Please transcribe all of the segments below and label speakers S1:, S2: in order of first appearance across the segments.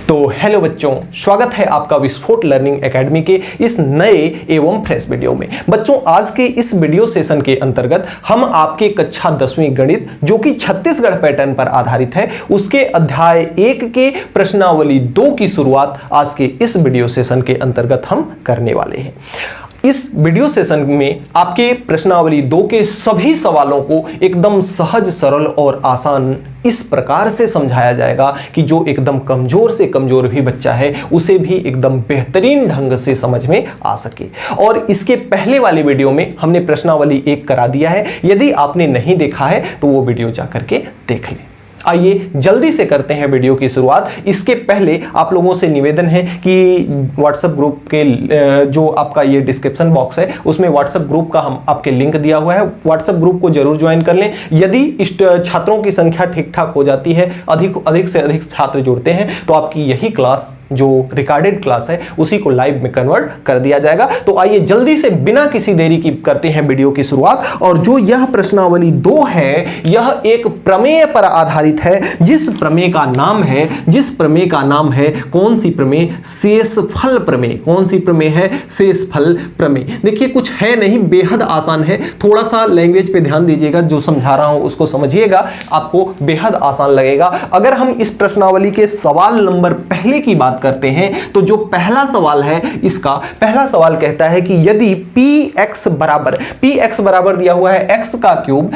S1: तो हेलो बच्चों, स्वागत है आपका विस्फोट लर्निंग एकेडमी के इस नए एवं फ्रेश वीडियो में। बच्चों, आज के इस वीडियो सेशन के अंतर्गत हम आपके कक्षा 10वीं गणित जो कि छत्तीसगढ़ पैटर्न पर आधारित है, उसके अध्याय 1 के प्रश्नावली 2 की शुरुआत आज के इस वीडियो सेशन के अंतर्गत हम करने वाले हैं। इस वीडियो सेशन में आपके प्रश्नावली 2 के सभी सवालों को एकदम सहज, सरल और आसान इस प्रकार से समझाया जाएगा कि जो एकदम कमजोर से कमजोर भी बच्चा है उसे भी एकदम बेहतरीन ढंग से समझ में आ सके। और इसके पहले वाले वीडियो में हमने प्रश्नावली 1 करा दिया है, यदि आपने नहीं देखा है तो वो वीडियो जाकर के देख लें। आइए जल्दी से करते हैं वीडियो की शुरुआत। इसके पहले आप लोगों से निवेदन है कि व्हाट्सएप ग्रुप के जो आपका ये डिस्क्रिप्शन बॉक्स है उसमें व्हाट्सएप ग्रुप का हम आपके लिंक दिया हुआ है, व्हाट्सएप ग्रुप को जरूर ज्वाइन कर लें। यदि छात्रों की संख्या ठीक ठाक हो जाती है, अधिक से अधिक छात्र जुड़ते हैं, तो आपकी यही क्लास जो रिकॉर्डेड क्लास है उसी को लाइव में कन्वर्ट कर दिया जाएगा। तो आइए जल्दी से बिना किसी देरी की करते हैं वीडियो की शुरुआत। और जो यह प्रश्नावली 2 है यह एक प्रमेय पर आधारित है, जिस प्रमेय का नाम है कौन सी प्रमेय? शेषफल प्रमेय। कौन सी प्रमेय है? शेषफल प्रमेय। देखिए कुछ है नहीं, बेहद आसान है। थोड़ा सा लैंग्वेज पे ध्यान दीजिएगा, जो समझा रहा हूं उसको समझिएगा, आपको बेहद आसान लगेगा। अगर हम इस प्रश्नावली के सवाल नंबर पहले की बात करते हैं तो जो पहला सवाल है, इसका पहला सवाल कहता है कि यदि px बराबर दिया हुआ है x का क्यूब,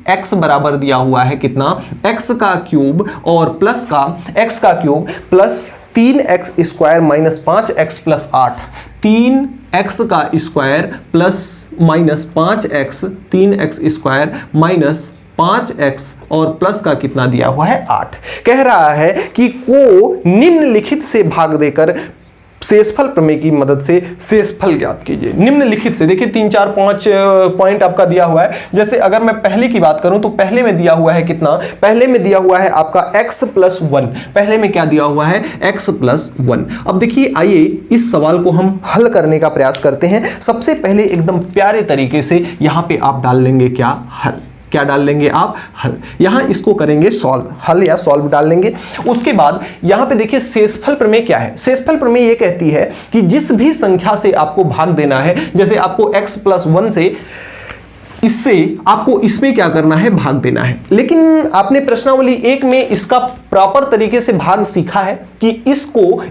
S1: x बराबर दिया हुआ है कितना? x का क्यूब और प्लस का x का cube plus 3x square minus 5x plus 8, 3x का square plus minus 5x, 3x square minus 5x और प्लस का कितना दिया हुआ है? 8। कह रहा है कि को निम्नलिखित से भाग देकर शेषफल प्रमेय की मदद से शेषफल ज्ञात कीजिए। निम्नलिखित से देखिए 3, 4, 5 पॉइंट आपका दिया हुआ है। जैसे अगर मैं पहले की बात करूं तो पहले में दिया हुआ है कितना? पहले में दिया हुआ है आपका x प्लस 1। पहले में क्या दिया हुआ है? x plus 1। अब देखिए आइए इस सवाल को हम हल करने का प्रयास करते हैं। सबसे पहले एकदम प्यारे तरीके से यहां पे आप डाल लेंगे क्या? हल। क्या डाल लेंगे आप? हल। यहां इसको करेंगे सॉल्व, हल या सॉल्व डाल लेंगे। उसके बाद यहां पे देखिए शेषफल प्रमेय क्या है? शेषफल प्रमेय ये कहती है कि जिस भी संख्या से आपको भाग देना है, जैसे आपको x प्लस 1 से इससे आपको इसमें क्या करना है? भाग देना है। लेकिन आपने प्रश्नावली 1 में इसका प्रॉपर तरीके से भाग सीखा है कि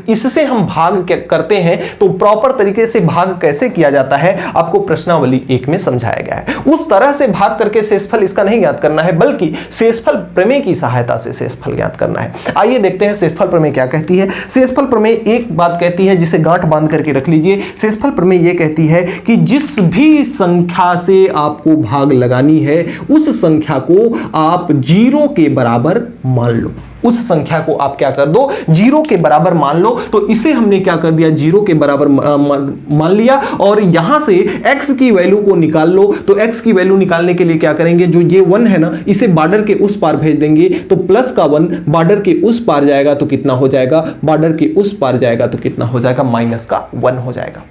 S1: इससे हम भाग करते हैं, तो प्रॉपर तरीके से भाग कैसे किया जाता है आपको प्रश्नावली 1 में समझाया गया है। उस तरह से भाग करके शेषफल इसका नहीं ज्ञात करना है, बल्कि शेषफल प्रमेय की सहायता से शेषफल ज्ञात करना है। आइए देखते हैं शेषफल प्रमेय क्या कहती है। शेषफल प्रमेय एक बात कहती है जिसे गांठ बांध करके रख लीजिए। शेषफल प्रमेय यह कहती है कि जिस भी संख्या से आपको भाग लगानी है उस संख्या को आप 0 के बराबर मान लो। उस संख्या को आप क्या कर दो? 0 के बराबर मान लो। तो इसे हमने क्या कर दिया? 0 के बराबर मान लिया। और यहां से x की वैल्यू को निकाल लो। तो x की वैल्यू निकालने के लिए क्या करेंगे? जो ये 1 है ना, इसे बॉर्डर के उस पार भेज देंगे। तो प्लस का 1 बॉर्डर के उस पार जाएगा तो कितना हो जाएगा? बॉर्डर के उस पार जाएगा तो कितना हो जाएगा? माइनस का 1 हो जाएगा।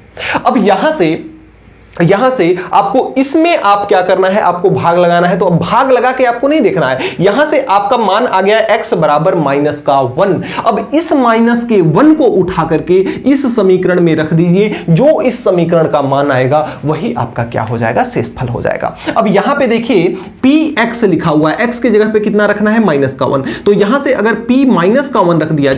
S1: अब यहां से आपको इसमें आप क्या करना है? आपको भाग लगाना है। तो अब भाग लगा के आपको नहीं देखना है। यहां से आपका मान आ गया x बराबर माइनस का 1। अब इस माइनस के 1 को उठा करके इस समीकरण में रख दीजिए। जो इस समीकरण का मान आएगा वही आपका क्या हो जाएगा? शेषफल हो जाएगा। अब यहां पे देखिए px लिखा हुआ है, x की जगह पे कितना रखना है? माइनस का 1। तो यहां से अगर p माइनस का 1 रख दिया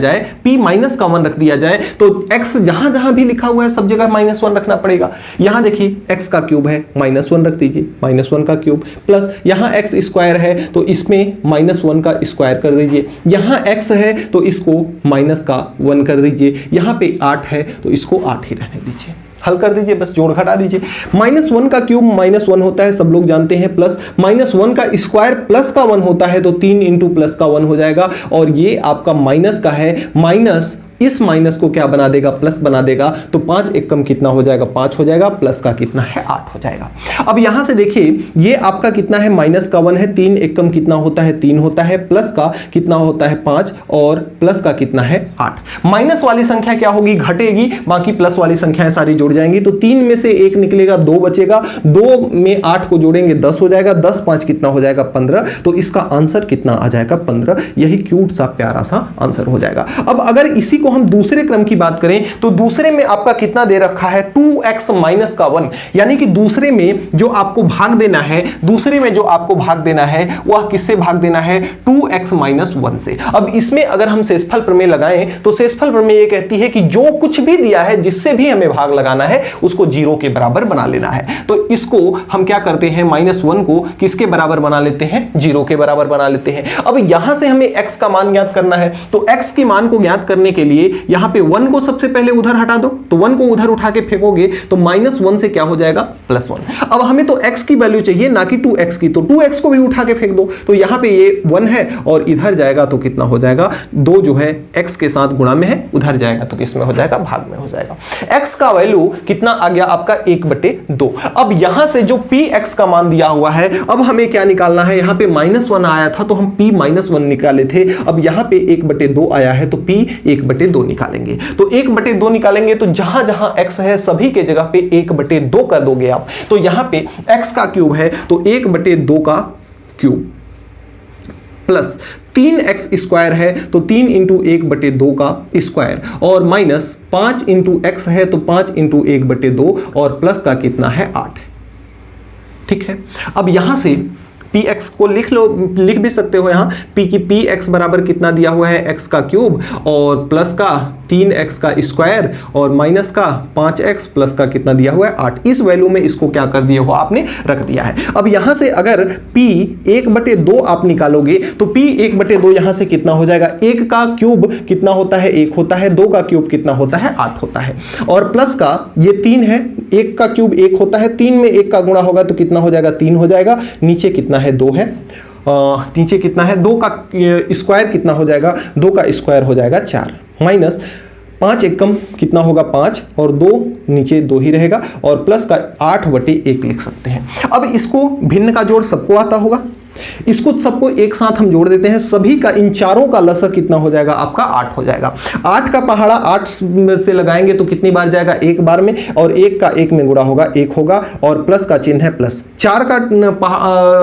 S1: जाए, तो x जहां जहां भी लिखा हुआ है सब जगह -1 रखना पड़ेगा। यहां देखिए x का क्यूब है, -1 रख दीजिए, -1 का क्यूब प्लस यहां x स्क्वायर है तो इसमें -1 का स्क्वायर कर दीजिए। यहां x है तो इसको माइनस का 1 कर दीजिए। यहां पे 8 है तो इसको 8 ही रहने दीजिए। हल कर दीजिए, बस जोड़ घटा दीजिए। -1 का क्यूब -1 होता है, सब लोग जानते हैं, प्लस -1 का स्क्वायर प्लस का 1 होता है, तो 3 इंटू प्लस का 1 हो जाएगा। और ये आपका माइनस का है, माइनस इस माइनस को क्या बना देगा, प्लस बना देगा। तो 5 एकम कितना हो जाएगा, 5 हो जाएगा, प्लस का कितना है 8 हो जाएगा। अब यहां से देखिए ये आपका कितना है, माइनस का 1 है, 3 एकम कितना होता है, 3 होता है, प्लस का कितना होता है 5 और प्लस का कितना है 8। माइनस वाली संख्या क्या होगी, घटेगी, बाकी प्लस वाली संख्याएं सारी जुड़ जाएंगी। तो 3 में से 1 निकलेगा, 2 बचेगा, 2 में 8 को जोड़ेंगे 10 हो जाएगा, 10 5 कितना हो जाएगा 15। तो इसका आंसर कितना आ जाएगा 15। यही क्यूट सा प्यारा सा आंसर हो जाएगा। अब अगर इसी को हम दूसरे क्रम की बात करें तो दूसरे में आपका कितना दे रखा है 2x माइनस का 1, यानी कि दूसरे में जो आपको भाग देना है, दूसरे में जो आपको भाग देना है वह किससे भाग देना है, 2x माइनस 1 से। अब इसमें अगर हम शेषफल प्रमेय लगाएं तो शेषफल प्रमेय ये कहती है कि जो कुछ भी दिया है जिससे भी हमें भाग लगाना है उसको 0 के बराबर बना लेना है। तो इसको हम क्या करते हैं, -1 को किसके बराबर बना लेते हैं, 0 के बराबर बना लेते हैं। अब यहां से हमें x का मान ज्ञात करना है, तो x के मान को ज्ञात करने के लिए यहां पे 1 को सबसे पहले उधर हटा दो, तो 1 को उधर उठा के फेंकोगे तो -1 से क्या हो जाएगा, +1। अब हमें तो x की वैल्यू चाहिए ना कि 2x की, तो 2x को भी उठा के फेंक दो, तो यहां पे ये 1 है और इधर जाएगा तो कितना हो जाएगा, 2 जो है x के साथ गुणा में है, उधर जाएगा तो किसमें हो जाएगा, भाग में हो जाएगा। x का वैल्यू कितना आ गया आपका 1/2। अब यहां से जो px का मान दिया हुआ है, अब हमें क्या निकालना है, यहां पे -1 आया था तो हम p -1 निकाले थे, अब यहां पे 1/2 आया है तो p 1/2 निकालेंगे। तो 1/2 निकालेंगे तो जहां जहां x है सभी के जगह पे 1/2 कर दोगे आप, तो यहां पे x का क्यूब है तो 1/2 का क्यूब प्लस 3x स्क्वायर है तो 3 × 1/2 का स्क्वायर और माइनस 5 × x है तो 5 × 1/2 और प्लस का कितना है 8। ठीक है, अब यहां से px को लिख लो, लिख भी सकते हो यहाँ p की px बराबर कितना दिया हुआ है, x का क्यूब और प्लस का 3x का स्क्वायर और माइनस का 5x प्लस का कितना दिया हुआ है 8। इस वैल्यू में इसको क्या कर दिया हुआ आपने, रख दिया है। अब यहां से अगर p 1/2 आप निकालोगे तो p 1/2 यहां से कितना हो जाएगा, 1 का क्यूब कितना होता है, 1 होता है, 2 का क्यूब कितना होता है, 8 होता है और प्लस का ये 3 है, 1 का क्यूब 1 होता है, 3 में 1 का गुणा होगा तो कितना हो जाएगा, 3 हो जाएगा, नीचे कितना है 2 है, नीचे कितना है 2 का स्क्वायर कितना हो जाएगा, 2 का स्क्वायर हो जाएगा 4 माइनस 5 एकम कितना होगा 5 और 2 नीचे 2 ही रहेगा और प्लस का 8/1 लिख सकते हैं। अब इसको भिन्न का जोड़ सबको आता होगा, इसको सबको एक साथ हम जोड़ देते हैं, सभी का इन चारों का लसक कितना हो जाएगा आपका 8 हो जाएगा। 8 का पहाड़ा 8 से लगाएंगे तो कितनी बार जाएगा, एक बार में, और 1 का 1 में गुणा होगा 1 होगा और प्लस का चिन्ह है प्लस। 4 का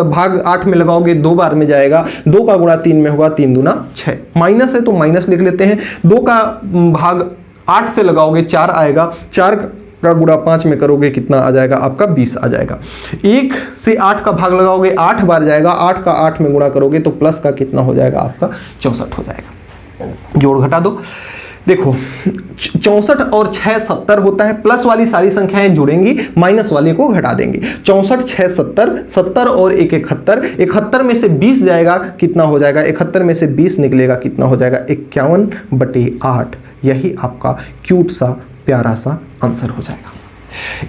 S1: भाग 8 में लगाओगे 2 बार में जाएगा, 2 का गुणा 3 में होगा, 3 दूना 6, माइनस है तो माइनस लिख लेते हैं। 2 का भाग 8 से लगाओगे 4 आएगा, 4 का गुणा 5 में करोगे कितना आ जाएगा आपका 20 आ जाएगा। 1 से 8 का भाग लगाओगे 8 बार जाएगा, 8 का 8 में गुणा करोगे तो प्लस का कितना हो जाएगा आपका 64 हो जाएगा। जोड़ घटा दो, देखो 64 और 6 70 होता है, प्लस वाली सारी संख्याएं जुड़ेंगी, माइनस वाले को घटा देंगे। 64 6 70, 70 और 1 71, 71 में से 20 जाएगा कितना हो जाएगा, 71 में से 20 निकलेगा कितना हो जाएगा 51/8। यही आपका क्यूट सा प्यारा सा आंसर हो जाएगा।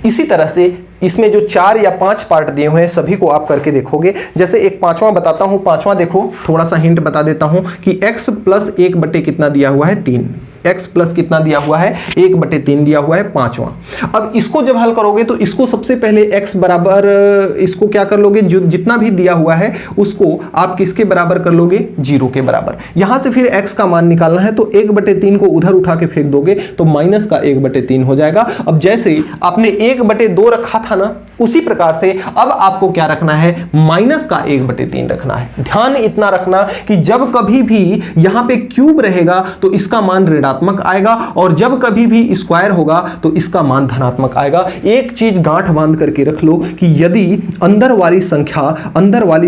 S1: इसी तरह से इसमें जो 4 या 5 पार्ट दिए हुए हैं सभी को आप करके देखोगे। जैसे एक पांचवा बताता हूं, पांचवा देखो, थोड़ा सा हिंट बता देता हूं कि x प्लस 1/, कितना दिया हुआ है 3, x प्लस कितना दिया हुआ है 1/3 दिया हुआ है पांचवा। अब इसको जब हल करोगे तो इसको सबसे पहले x बराबर, इसको क्या कर लोगे, जो जितना भी दिया हुआ है उसको आप किसके बराबर कर लोगे, 0 के बराबर। यहां से फिर x का मान निकालना है तो 1/3 को उधर उठा के फेंक दोगे तो माइनस का 1/3 हो जाएगा। अब जैसे आपने 1/2 रखा था ना, उसी प्रकार से अब आपको क्या रखना है, माइनस का 1/3 रखना है। ध्यान इतना रखना कि जब कभी भी यहां पे क्यूब रहेगा तो इसका मान ऋणात्मक आएगा और जब कभी भी स्क्वायर होगा तो इसका मान धनात्मक आएगा। एक चीज गांठ बांध करके रख लो कि यदि अंदर वाली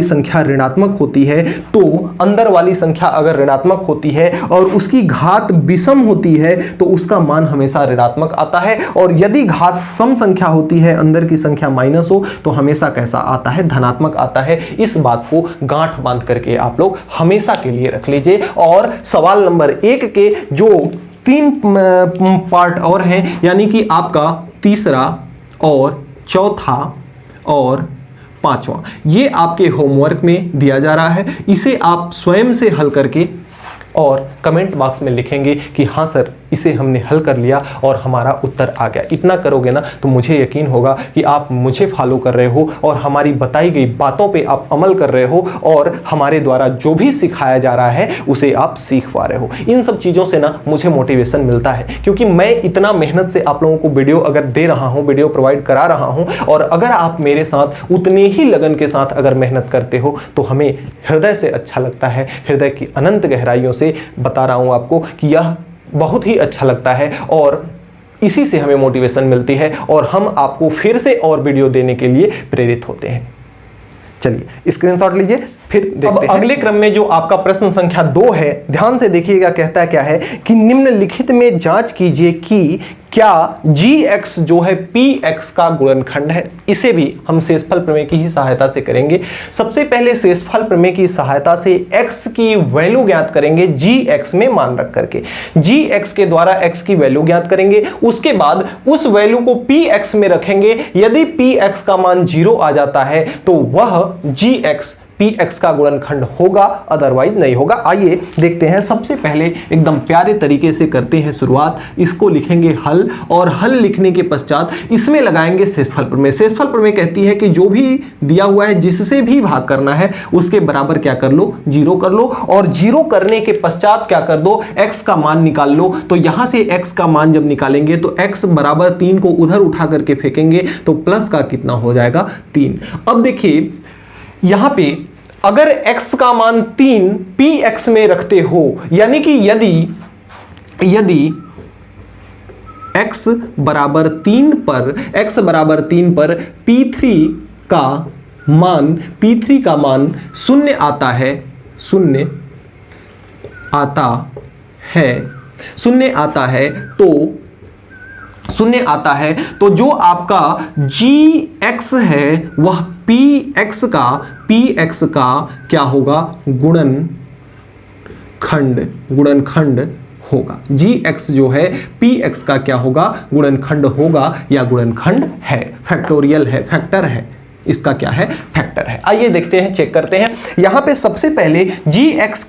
S1: संख्या ऋणात्मक होती है तो अंदर वाली संख्या अगर ऋणात्मक होती है और उसकी घात विषम होती है तो उसका मान हमेशा ऋणात्मक आता है, और यदि घात सम संख्या होती है, अंदर की संख्या माइनस हो, तो हमेशा कैसा आता है, धनात्मक आता है। इस बात को गांठ बांध करके आप लोग हमेशा के लिए रख लीजिए। और सवाल नंबर 1 के जो 3 पार्ट और हैं, यानी कि आपका तीसरा और चौथा और पांचवा, ये आपके होमवर्क में दिया जा रहा है। इसे आप स्वयं से हल करके और कमेंट बॉक्स में लिखेंगे कि हाँ सर, इसे हमने हल कर लिया और हमारा उत्तर आ गया। इतना करोगे ना तो मुझे यकीन होगा कि आप मुझे फॉलो कर रहे हो और हमारी बताई गई बातों पे आप अमल कर रहे हो और हमारे द्वारा जो भी सिखाया जा रहा है उसे आप सीख पा रहे हो। इन सब चीज़ों से ना मुझे मोटिवेशन मिलता है, क्योंकि मैं इतना मेहनत से आप लोगों को वीडियो अगर दे रहा हूँ, वीडियो प्रोवाइड करा रहा हूँ, और अगर आप मेरे साथ उतने ही लगन के साथ अगर मेहनत करते हो तो हमें हृदय से अच्छा लगता है। हृदय की अनंत गहराइयों से बता रहा हूँ आपको कि यह बहुत ही अच्छा लगता है और इसी से हमें मोटिवेशन मिलती है और हम आपको फिर से और वीडियो देने के लिए प्रेरित होते हैं। चलिए स्क्रीनशॉट लीजिए, फिर देखते हैं। अगले क्रम में जो आपका प्रश्न संख्या 2 है, ध्यान से देखिएगा। कहता क्या है कि निम्नलिखित में जांच कीजिए कि क्या gx जो है px का गुणनखंड है। इसे भी हम शेषफल प्रमेय की ही सहायता से करेंगे। सबसे पहले शेषफल प्रमेय की सहायता से x की वैल्यू ज्ञात करेंगे, gx में मान रख करके gx के द्वारा x की वैल्यू ज्ञात करेंगे। उसके बाद उस वैल्यू को px में रखेंगे। यदि px का मान 0 आ जाता है तो वह gx px का गुणनखंड होगा, अदरवाइज नहीं होगा। आइए देखते हैं। सबसे पहले एकदम प्यारे तरीके से करते हैं शुरुआत। इसको लिखेंगे हल और हल लिखने के पश्चात इसमें लगाएंगे शेषफल प्रमेय। शेषफल प्रमेय कहती है कि जो भी दिया हुआ है जिससे भी भाग करना है उसके बराबर क्या कर लो, 0 कर लो, और 0 करने के पश्चात क्या कर दो, x का मान निकाल लो। तो यहां से x का मान जब निकालेंगे तो x बराबर 3 को उधर उठा करके फेंकेंगे तो प्लस का कितना हो जाएगा, 3। अब देखिए यहां पे अगर x का मान 3 px में रखते हो, यानी कि यदि x बराबर 3 पर p3 का मान 0 आता है तो जो आपका gx है वह px का क्या होगा, गुणनखंड होगा। gx जो है px का क्या होगा, गुणनखंड होगा या गुणनखंड है, फैक्टोरियल है, फैक्टर है, इसका क्या है, फैक्टर है। आइए देखते हैं, चेक करते हैं। यहां पे सबसे पहले gx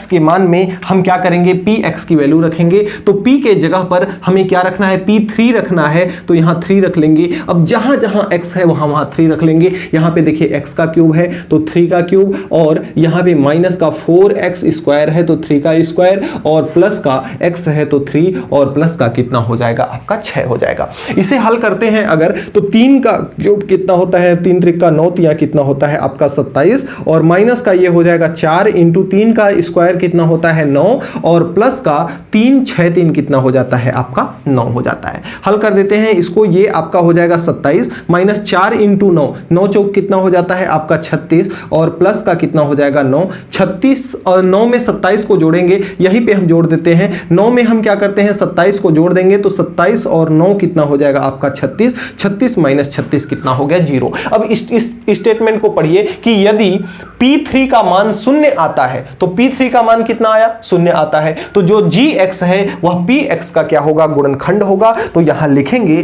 S1: के मान में हम क्या करेंगे, px की वैल्यू रखेंगे। तो p के जगह पर हमें क्या रखना है, p3 रखना है, तो यहां 3 रख लेंगे। अब जहां जहां x है वहां 3 रख लेंगे। यहां पे देखिए x का क्यूब है तो 3 का क्यूब, और यहां पे माइनस का 4x स्क्वायर है तो 3 का स्क्वायर, और प्लस का x है तो 3, और प्लस का कितना हो जाएगा, आपका 6 हो जाएगा। इसे हल करते हैं अगर, तो 3 का क्यूब कितना होता है, 3 त्रिक का 9, या कितना होता है आपका 27, और माइनस का ये हो जाएगा 4 इंटू 3 का स्क्वायर कितना होता है 9, और प्लस का 3 6 3 कितना हो जाता है आपका 9 हो जाता है। हल कर देते हैं इसको, ये आपका हो जाएगा 27 माइनस 4 इंटू 9, 9 चौक कितना हो जाता है आपका 36, और प्लस का कितना हो जाएगा 9, 36 और 9 में 27 को जोड़ेंगे, यहीं पे हम जोड़ देते हैं। 9 में हम क्या करते हैं, 27 को जोड़ देंगे तो 27 और 9 कितना हो जाएगा आपका 36, 36 माइनस 36 कितना हो गया, 0। अब इस स्टेटमेंट को पढ़िए कि यदि P3 का मान 0 आता है तो P3 का मान कितना आया, 0 आता है, तो जो gx है वह px का क्या होगा, गुणनखंड होगा। तो यहां लिखेंगे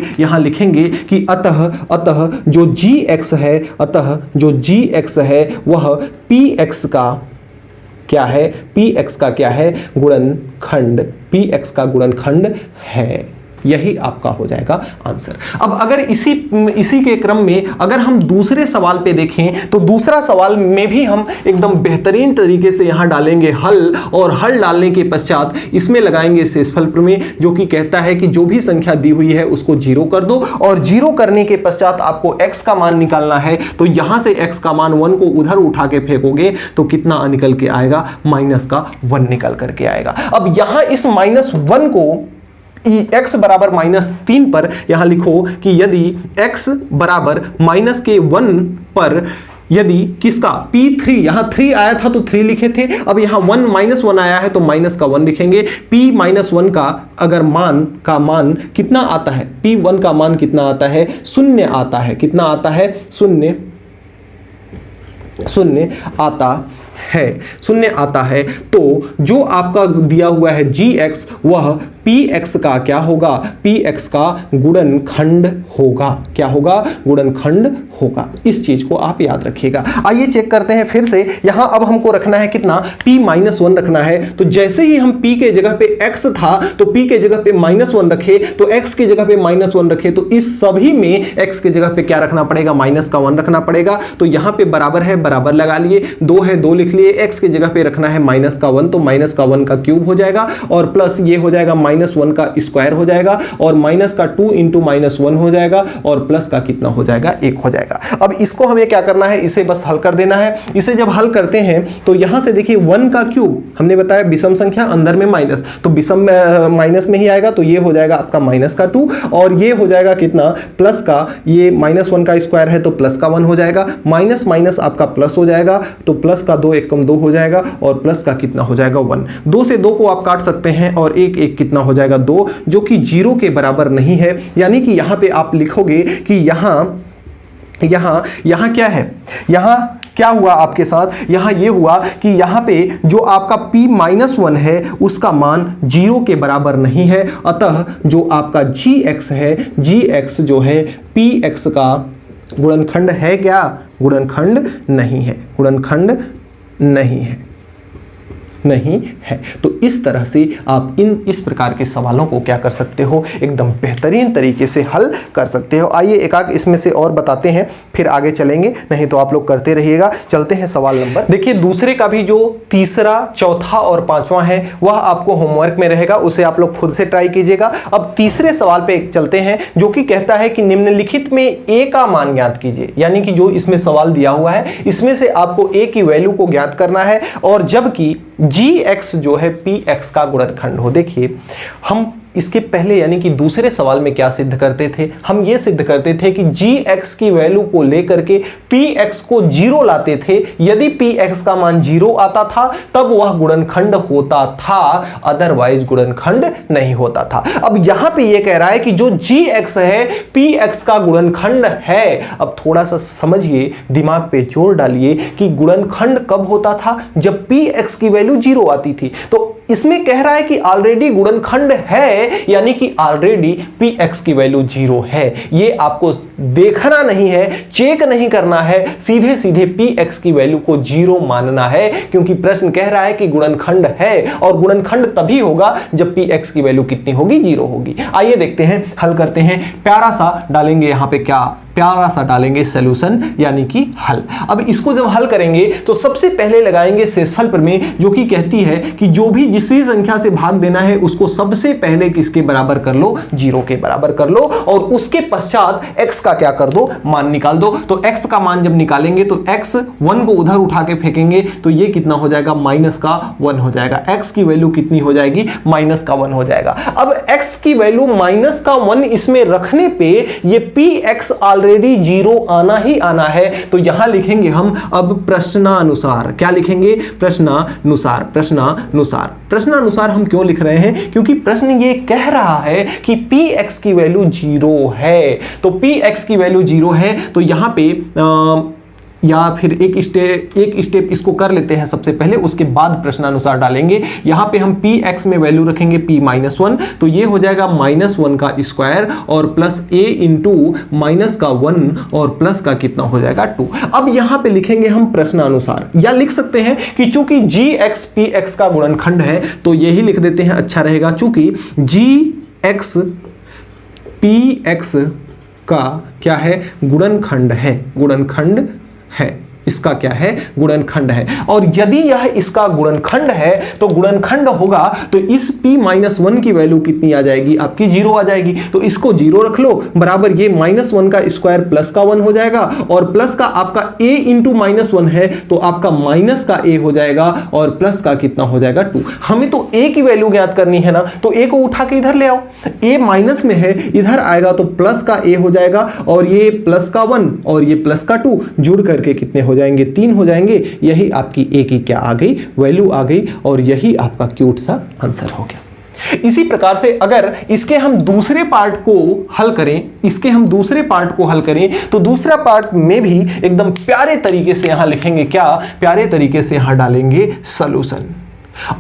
S1: कि अतः जो gx है वह px का क्या है, px का क्या है, गुणनखंड, px का गुणनखंड है। यही आपका हो जाएगा आंसर। अब अगर इसी के क्रम में अगर हम दूसरे सवाल पे देखें तो दूसरा सवाल में भी हम एकदम बेहतरीन तरीके से यहां डालेंगे हल, और हल डालने के पश्चात इसमें लगाएंगे शेषफल प्रमेय, जो कि कहता है कि जो भी संख्या दी हुई है उसको 0 कर दो, और 0 करने के पश्चात आपको x का मान निकालना है। तो यहां से x का मान 1 को उधर उठा के फेंकोगे तो कितना निकल के आएगा, -1 निकल करके आएगा। अब यहां इस -1 को x बराबर -3 पर यहां लिखो कि यदि x बराबर -1 पर यदि किसका P3, यहां 3 आया था तो 3 लिखे थे, अब यहां 1 आया है तो -1 लिखेंगे। P-1 का अगर मान कितना आता है, P1 का मान कितना आता है, 0 आता है, कितना आता है, 0 आता है, शून्य आता है, तो जो आपका दिया हुआ है gx वह px का क्या होगा, px का गुणनखंड होगा। क्या होगा, गुणनखंड होगा। इस चीज को आप याद रखिएगा। आइए चेक करते हैं फिर से। यहां अब हमको रखना है कितना, p-1 रखना है। तो जैसे ही हम p के जगह पे x था तो p के जगह पे -1 रखे, तो x की जगह पे -1 रखे, तो इस सभी में x के जगह पे क्या रखना पड़ेगा, -1 रखना पड़ेगा। तो यहां पे बराबर है, बराबर लगा लिए, 2 है 2 लिख लिए, x की जगह पे रखना है -1, तो -1 का क्यूब हो जाएगा और प्लस ये हो जाएगा -1 का स्क्वायर हो जाएगा और माइनस का 2 इंटू -1 हो जाएगा और प्लस का कितना हो जाएगा, 1 हो जाएगा। अब इसको हमें क्या करना है, इसे बस हल कर देना है। इसे जब हल करते हैं तो यहां से देखिए 1 का क्यूब, हमने बताया विषम संख्या अंदर में माइनस, तो विषम माइनस में ही आएगा, तो ये हो जाएगा आपका -2 और ये हो जाएगा कितना, प्लस का, ये -1 का स्क्वायर है तो प्लस का 1 हो जाएगा, माइनस माइनस आपका प्लस हो जाएगा, तो प्लस का 2 1 कम 2 हो जाएगा और प्लस का कितना हो जाएगा 1। 2 से 2 को आप काट सकते हैं और 1 1 कितना हो जाएगा 2, जो कि 0 के बराबर नहीं है। यानी कि यहां पे आप लिखोगे कि यहां क्या है, यहां क्या हुआ आपके साथ, यहां ये हुआ कि यहां पे जो आपका p-1 है उसका मान 0 के बराबर नहीं है। अतः जो आपका gx है, gx जो है px का गुणनखंड है क्या, गुणनखंड नहीं है, गुणनखंड नहीं है, नहीं है। तो इस तरह से आप इस प्रकार के सवालों को क्या कर सकते हो, एकदम बेहतरीन तरीके से हल कर सकते हो। आइए एक आध इसमें से और बताते हैं, फिर आगे चलेंगे, नहीं तो आप लोग करते रहिएगा। चलते हैं सवाल नंबर, देखिए दूसरे का भी जो तीसरा, चौथा और पांचवा है वह आपको होमवर्क में रहेगा, उसे आप लोग खुद से ट्राई कीजिएगा। अब तीसरे सवाल पे चलते हैं, जो कि कहता है कि निम्नलिखित में a का मान ज्ञात कीजिए। यानी कि जो इसमें सवाल दिया हुआ है इसमें से आपको a की वैल्यू को ज्ञात करना है और जबकि gx जो है px का गुणनखंड हो। देखिए हम इसके पहले यानी कि दूसरे सवाल में क्या सिद्ध करते थे, हम ये सिद्ध करते थे कि gx की वैल्यू को लेकर के px को 0 लाते थे। यदि px का मान 0 आता था तब वह गुणनखंड होता था, अदरवाइज गुणनखंड नहीं होता था। अब यहां पे ये कह रहा है कि जो gx है px का गुणनखंड है। अब थोड़ा सा समझिए, दिमाग पे जोर डालिए कि गुणनखंड कब होता था, जब px की वैल्यू 0 आती थी। तो इसमें कह रहा है कि ऑलरेडी गुणनखंड है, यानी कि ऑलरेडी px की वैल्यू 0 है। ये आपको देखना नहीं है, चेक नहीं करना है, सीधे सीधे px की वैल्यू को 0 मानना है, क्योंकि प्रश्न कह रहा है कि गुणनखंड है और गुणनखंड तभी होगा जब px की वैल्यू कितनी होगी, 0 होगी। आइए देखते हैं, हल करते हैं। प्यारा सा डालेंगे यहां पे, क्या प्यारा सा डालेंगे सॉल्यूशन, यानी कि हल। अब इसको जब हल करेंगे तो सबसे पहले लगाएंगे शेषफल प्रमेय, जो कि कहती है कि जो भी जिस भी संख्या से भाग देना है उसको सबसे पहले किसके बराबर कर लो, 0 के बराबर कर लो और उसके पश्चात x का क्या कर दो, मान निकाल दो। तो x का मान जब निकालेंगे तो x 1 को उधर उठा के फेंकेंगे तो ये कितना हो जाएगा, -1 हो जाएगा। x की वैल्यू कितनी हो जाएगी, -1 हो जाएगा। अब x की वैल्यू -1 इसमें रखने पे ये px ऑलरेडी 0 आना ही आना है। तो यहां लिखेंगे हम अब प्रश्नानुसार, क्या लिखेंगे, प्रश्नानुसार। प्रश्नानुसार हम क्यों लिख रहे हैं, क्योंकि प्रश्न ये कह रहा है कि px की वैल्यू 0 है। तो px की वैल्यू 0 है, तो यहां पे या फिर एक स्टेप इसको कर लेते हैं सबसे पहले, उसके बाद प्रश्नानुसार डालेंगे। यहां पे हम px में वैल्यू रखेंगे p-1, तो ये हो जाएगा -1 का स्क्वायर और प्लस a इंटू -1 और प्लस का कितना हो जाएगा 2। अब यहां पे लिखेंगे हम प्रश्नानुसार, या लिख सकते हैं कि चूंकि gx px का गुणनखंड है तो यही लिख देते हैं, अच्छा रहेगा। चूंकि gx px का क्या है, गुणनखंड है, गुणनखंड है, इसका क्या है, गुणनखंड है। और यदि यह इसका गुणनखंड है तो गुणनखंड होगा तो इस p-1 की वैल्यू कितनी आ जाएगी, आपकी 0 आ जाएगी। तो इसको 0 रख लो, बराबर ये -1 का स्क्वायर प्लस का 1 हो जाएगा और प्लस का आपका a इंटू -1 है तो आपका माइनस का a हो जाएगा और प्लस का कितना हो जाएगा 2। हमें तो a की वैल्यू ज्ञात करनी है ना, तो a को उठा के इधर ले आओ, a माइनस में है, इधर आएगा तो प्लस का a हो जाएगा और ये प्लस का 1 और ये प्लस का 2 जुड़ करके कितने हो जाएंगे, 3 हो जाएंगे। यही आपकी a की क्या आ गई, वैल्यू आ गई और यही आपका क्यूट सा आंसर हो गया। इसी प्रकार से अगर इसके हम दूसरे पार्ट को हल करें, तो दूसरा पार्ट में भी एकदम प्यारे तरीके से यहां लिखेंगे क्या, प्यारे तरीके से यहां डालेंगे सॉल्यूशन।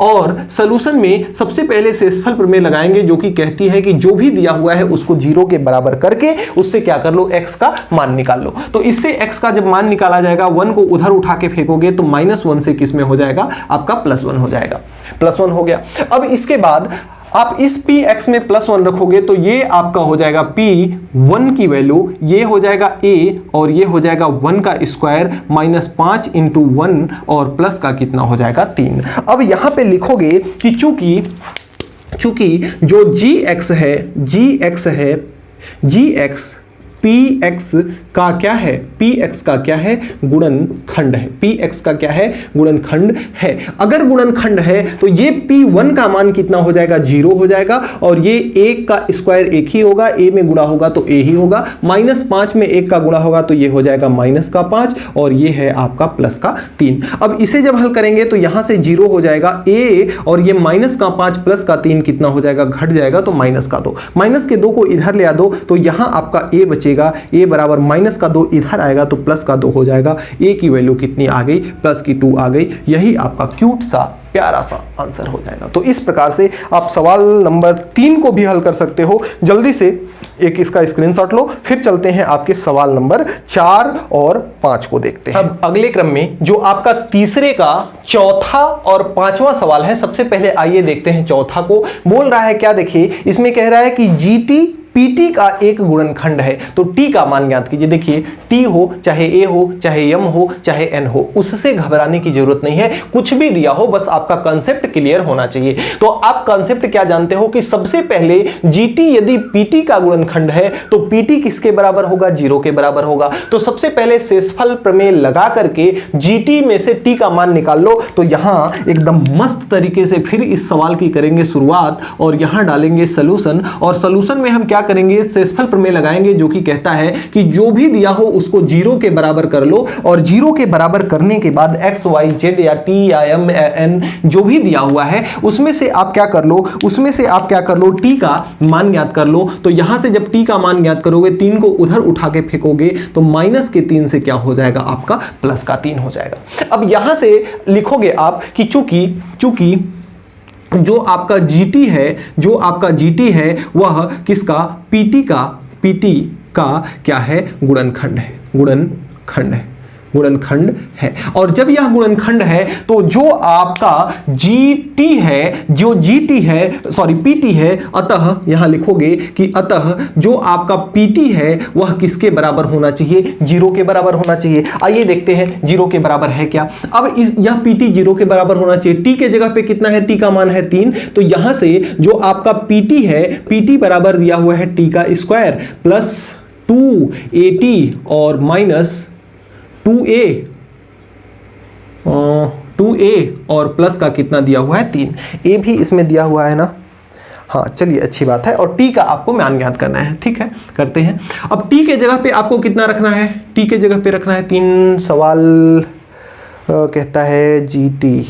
S1: और सॉल्यूशन में सबसे पहले शेषफल प्रमेय लगाएंगे, जो कि कहती है कि जो भी दिया हुआ है उसको 0 के बराबर करके उससे क्या कर लो, x का मान निकाल लो। तो इससे x का जब मान निकाला जाएगा, 1 को उधर उठा के फेंकोगे तो -1 से किस में हो जाएगा, आपका +1 हो जाएगा, +1 हो गया। अब इसके बाद आप इस px में +1 रखोगे तो ये आपका हो जाएगा p1 की वैल्यू, ये हो जाएगा a और ये हो जाएगा 1 का स्क्वायर -5 × 1 और प्लस का कितना हो जाएगा 3। अब यहां पे लिखोगे कि चूंकि जो gx है gx px का क्या है, px का क्या है, गुणनखंड है, px का क्या है, गुणनखंड है। अगर गुणनखंड है तो ये p1 का मान कितना हो जाएगा, 0 हो जाएगा, और ये 1 का स्क्वायर 1 ही होगा, a में गुणा होगा तो a ही होगा, -5 में 1 का गुणा होगा तो ये हो जाएगा -5 और ये है आपका +3। अब इसे जब हल करेंगे तो यहां से 0 हो जाएगा a, और ये -5 +3 कितना हो जाएगा, घट जाएगा तो -2, -2 को इधर ले आ दो तो यहां आपका a बचेगा, a बराबर -2 इधर आएगा तो +2 हो जाएगा। a की वैल्यू कितनी आ गई, +2 आ गई। यही आपका क्यूट सा प्यारा सा आंसर हो जाएगा। तो इस प्रकार से आप सवाल नंबर 3 को भी हल कर सकते हो। जल्दी से एक इसका स्क्रीनशॉट लो, फिर चलते हैं आपके सवाल नंबर 4 और 5 को देखते हैं। अब अगले क्रम में जो आपका तीसरे का चौथा और 5वां सवाल है, सबसे पहले आइए देखते हैं चौथा को। बोल रहा है क्या, देखिए इसमें कह रहा है कि GT PT का एक गुणनखंड है, तो T का मान ज्ञात कीजिए। देखिए T हो चाहे A हो चाहे M हो चाहे N हो, उससे घबराने की जरूरत नहीं है, कुछ भी दिया हो, बस आपका कंसेप्ट क्लियर होना चाहिए। तो आप कंसेप्ट क्या जानते हो कि सबसे पहले GT यदि PT का गुणनखंड है तो PT किसके बराबर होगा, 0 के बराबर होगा। तो सबसे पहले शेषफल प्रमेय लगा करके GT में से T का मान निकाल लो। तो यहां एकदम मस्त तरीके से फिर इस सवाल की करेंगे शुरुआत और यहां डालेंगे सॉल्यूशन, और सॉल्यूशन में हम क्या करेंगे, शेषफल प्रमेय लगाएंगे, जो कि कहता है कि जो भी दिया हो उसको 0 के बराबर कर लो, और 0 के बराबर करने के बाद x y z या t या m n जो भी दिया हुआ है उसमें से आप क्या कर लो, t का मान ज्ञात कर लो। तो यहां से जब t का मान ज्ञात करोगे, 3 को उधर उठा के फेंकोगे तो -3 से क्या हो जाएगा, आपका +3 हो जाएगा। अब यहां से लिखोगे आप कि चूंकि जो आपका GT है वह किसका, PT का क्या है, गुणनखंड है। और जब यह गुणनखंड है तो जो आपका PT है, अतः यहां लिखोगे कि अतः जो आपका PT है वह किसके बराबर होना चाहिए, 0 के बराबर होना चाहिए। आइए देखते हैं 0 के बराबर है क्या। अब यह PT 0 के बराबर होना चाहिए। T के जगह पे कितना है, T का मान है 3, तो यहां से जो आपका PT है, PT बराबर दिया हुआ है T का स्क्वायर +2AT और -2A और प्लस का कितना दिया हुआ है, 3। A भी इसमें दिया हुआ है ना, हाँ चलिए अच्छी बात है। और T का आपको मान ज्ञात करना है, ठीक है, करते हैं। अब T के जगह पे आपको कितना रखना है, T के जगह पे रखना है 3। सवाल कहता है GT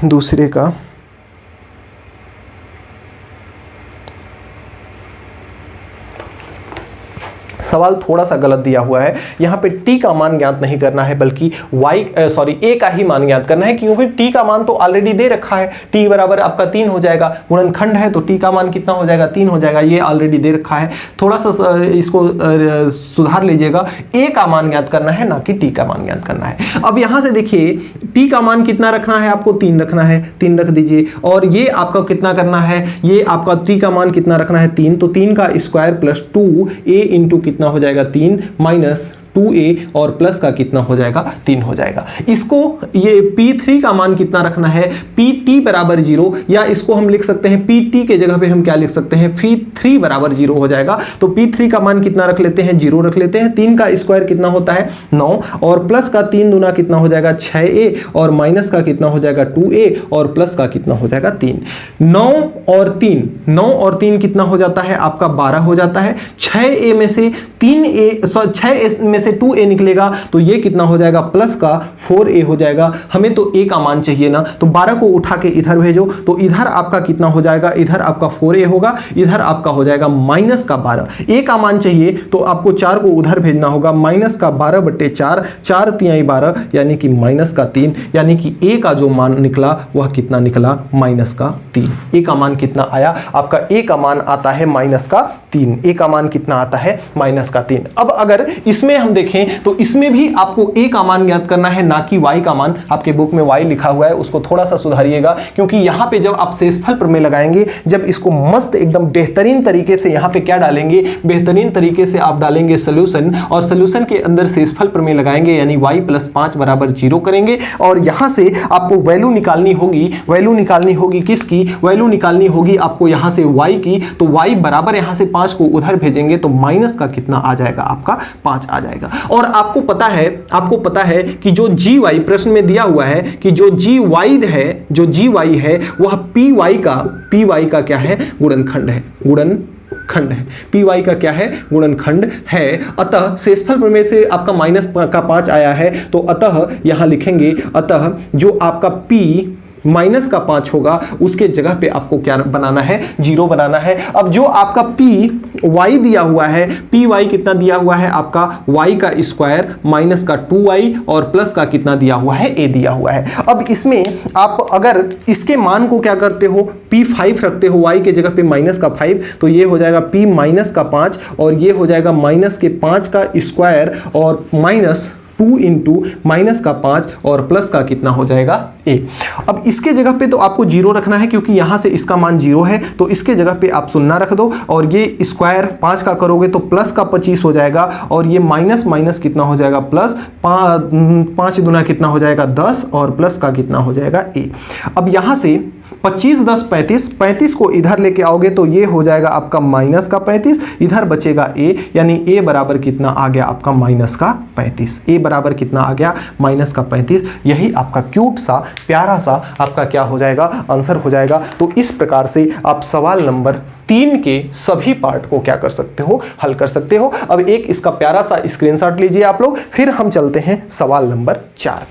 S1: दूसरे का सवाल थोड़ा सा गलत दिया हुआ है। यहाँ पे T का मान ज्ञात नहीं करना है, बल्कि A का ही मान ज्ञात करना है, क्योंकि T का मान तो ऑलरेडी दे रखा है। T बराबर आपका 3 हो जाएगा, गुणनखंड है तो T का मान कितना हो जाएगा, 3 हो जाएगा, ये ऑलरेडी दे रखा है। थोड़ा सा इसको सुधार लीजिएगा, A का मान ज्ञात करना है, ना कि T का मान ज्ञात करना है। अब यहाँ से देखिए T का मान कितना रखना है, आपको 3 रखना है, 3 रख दीजिए। और ये आपका कितना करना है, ये आपका T का मान कितना रखना है, 3, तो 3 का स्क्वायर +2A इंटू कितना हो जाएगा, 3 -2A और प्लस का कितना हो जाएगा, 3 हो जाएगा। इसको ये P3 का मान कितना रखना है, PT बराबर 0, या इसको हम लिख सकते हैं PT के जगह पे हम क्या लिख सकते हैं, P3 बराबर 0 हो जाएगा। तो P3 का मान कितना रख लेते हैं, 0 रख लेते हैं। 3 का स्क्वायर कितना होता है, 9, और प्लस का 3 दूना कितना हो जाएगा, 6A, और माइनस का कितना हो जाएगा, 2A, और प्लस का कितना हो जाएगा, 3। 9 और 3 कितना हो जाता है आपका, 12 हो जाता है। 6A में से 3A 6A में से 2a निकलेगा तो ये कितना हो जाएगा प्लस का 4a हो जाएगा। हमें तो a का मान चाहिए ना, तो 12 को उठा के इधर भेजो तो इधर आपका कितना हो जाएगा, इधर आपका 4a होगा, इधर आपका हो जाएगा माइनस का 12। a का मान चाहिए तो आपको 4 को उधर भेजना होगा, माइनस का 12/4, 4 तिहाई 12 यानी कि माइनस का 3, यानी कि a का जो मान निकला वह कितना निकला, माइनस का 3। a का मान कितना आया आपका, a का मान आता है माइनस का 3। a का मान कितना आता है, माइनस का 3। अब अगर इसमें हम देखें तो इसमें भी आपको a का मान ज्ञात करना है, ना कि y का मान। आपके बुक में y लिखा हुआ है, उसको थोड़ा सा सुधारिएगा, क्योंकि यहां पे जब आप शेषफल प्रमेय लगाएंगे, जब इसको मस्त एकदम बेहतरीन तरीके से यहां पे क्या डालेंगे, बेहतरीन तरीके से आप डालेंगे सोल्यूशन, और सोल्यूशन के अंदर शेषफल प्रमेय लगाएंगे, यानी y + 5 = 0 करेंगे। और यहां से आपको वैल्यू निकालनी होगी, वैल्यू निकालनी होगी किसकी, वैल्यू निकालनी होगी आपको यहां से y की। तो y बराबर यहां से 5 को उधर भेजेंगे तो माइनस का कितना आ जाएगा, आपका 5 आ जाएगा। और आपको पता है कि जो gy प्रश्न में दिया हुआ है कि जो gy है, जो gy है वह py का क्या है, गुणनखंड है, गुणनखंड है। py का क्या है, गुणनखंड है। अतः शेषफल प्रमेय से आपका माइनस का 5 आया है, तो अतः यहां लिखेंगे, अतः जो आपका p माइनस का 5 होगा उसके जगह पे आपको क्या बनाना है, 0 बनाना है। अब जो आपका py दिया हुआ है, py कितना दिया हुआ है आपका, y का स्क्वायर माइनस का 2y और प्लस का कितना दिया हुआ है, a दिया हुआ है। अब इसमें आप अगर इसके मान को क्या करते हो, p5 रखते हो y के जगह पे माइनस का 5, तो ये हो जाएगा p माइनस का 5 और ये हो जाएगा माइनस के 5 का स्क्वायर और माइनस 2 इंटू माइनस का 5 और प्लस का कितना हो जाएगा, a। अब इसके जगह पे तो आपको 0 रखना है, क्योंकि यहां से इसका मान 0 है, तो इसके जगह पे आप 0 रख दो, और ये स्क्वायर 5 का करोगे तो प्लस का 25 हो जाएगा, और ये माइनस माइनस कितना हो जाएगा, प्लस 5 दूना कितना हो जाएगा 10 और प्लस का कितना हो जाएगा a। अब यहां से 25 10 35, 35 को इधर लेके आओगे तो ये हो जाएगा आपका माइनस का 35, इधर बचेगा a, यानी a बराबर कितना आ गया आपका, माइनस का 35। a बराबर कितना आ गया, माइनस का 35। यही आपका क्यूट सा प्यारा सा आपका क्या हो जाएगा, आंसर हो जाएगा। तो इस प्रकार से आप सवाल नंबर 3 के सभी पार्ट को क्या कर सकते हो, हल कर सकते हो। अब एक इसका प्यारा सा स्क्रीनशॉट लीजिए आप लोग, फिर हम चलते हैं सवाल नंबर 4।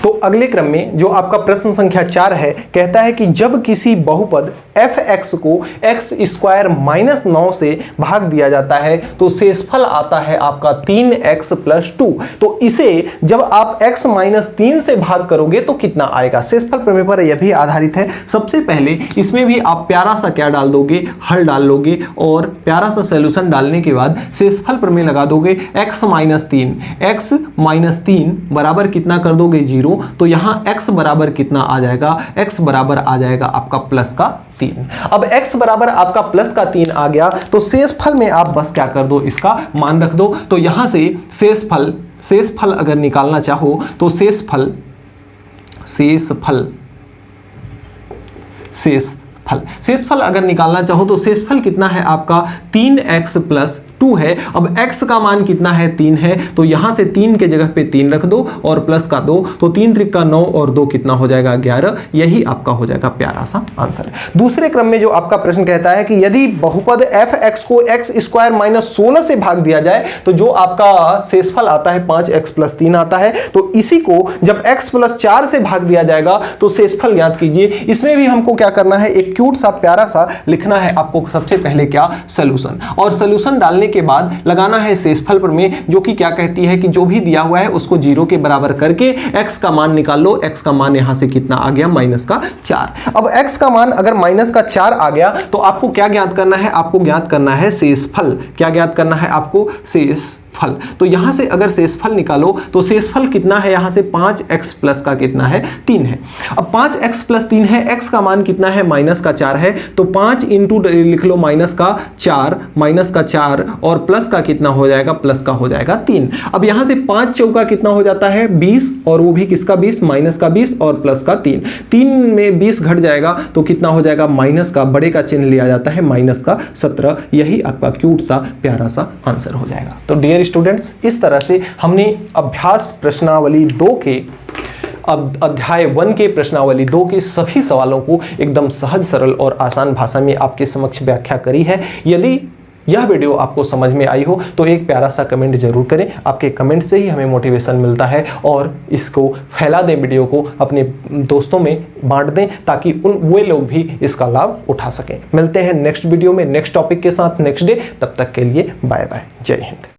S1: तो अगले क्रम में जो आपका प्रश्न संख्या 4 है, कहता है कि जब किसी बहुपद fx को x² - 9 से भाग दिया जाता है तो शेषफल आता है आपका 3x + 2। तो इसे जब आप x - 3 से भाग करोगे तो कितना आएगा, शेषफल प्रमेय पर यह भी आधारित है। सबसे पहले इसमें भी आप प्यारा सा क्या डाल दोगे, हल डाल लोगे, और प्यारा सा सॉल्यूशन डालने के बाद शेषफल प्रमेय लगा दोगे। x - 3 बराबर कितना कर दोगे, 0। तो यहां x बराबर कितना आ जाएगा, x बराबर आ जाएगा आपका प्लस का 3। अब x बराबर आपका प्लस का 3 आ गया, तो शेषफल में आप बस क्या कर दो, इसका मान रख दो। तो यहां से शेषफल अगर निकालना चाहो तो शेषफल अगर निकालना चाहो तो शेषफल कितना है आपका, 3x + 2 है। अब x का मान कितना है, 3 है, तो यहां से 3 के जगह पे 3 रख दो और प्लस का 2, तो 3 त्रिक का 9 और 2 कितना हो जाएगा, 11। यही आपका हो जाएगा प्यारा सा आंसर। दूसरे क्रम में जो आपका प्रश्न कहता है कि यदि बहुपद fx को x² - 16 से भाग दिया जाए तो जो आपका शेषफल आता है 5x + 3 आता है। तो इसी को जब x + 4 से भाग दिया जाएगा तो शेषफल ज्ञात कीजिए। इसमें भी हमको क्या करना है, एक क्यूट सा प्यारा सा लिखना है आपको। सबसे पहले क्या, सॉल्यूशन, और सॉल्यूशन डालने के बाद लगाना है शेषफल प्रमेय, जो कि क्या कहती है कि जो भी दिया हुआ है उसको 0 के बराबर करके x का मान निकाल लो। x का मान यहां से कितना आ गया, -4। अब x का मान अगर -4 आ गया तो आपको क्या ज्ञात करना है, आपको ज्ञात करना है शेषफल। क्या ज्ञात करना है आपको, शेषफल। तो यहां से अगर शेषफल निकालो तो शेषफल कितना है, यहां से 5x प्लस का कितना है, 3 है। अब 5x + 3 है, x का मान कितना है, -4 है, तो 5 इंटू लिख लो -4 और प्लस का कितना हो जाएगा, प्लस का हो जाएगा 3। अब यहां से 5 चौका कितना हो जाता है, 20, और वो भी किसका 20, माइनस का 20 और प्लस का 3। 3 में 20 घट जाएगा तो कितना हो जाएगा, माइनस का बड़े का चिन्ह लिया जाता है, -17। यही आपका क्यूट सा प्यारा सा आंसर हो जाएगा। तो डियर स्टूडेंट्स, इस तरह से हमने अभ्यास प्रश्नावली 2 के अध्याय 1 के प्रश्नावली 2 के सभी सवालों को एकदम सहज सरल और आसान भाषा में आपके समक्ष व्याख्या करी है। यदि यह वीडियो आपको समझ में आई हो तो एक प्यारा सा कमेंट जरूर करें। आपके कमेंट से ही हमें मोटिवेशन मिलता है और इसको फैला दें, वीडियो को अपने दोस्तों में बांट दें ताकि वे लोग भी इसका लाभ उठा सकें। मिलते हैं नेक्स्ट वीडियो में नेक्स्ट टॉपिक के साथ नेक्स्ट डे। तब तक के लिए बाय बाय, जय हिंद।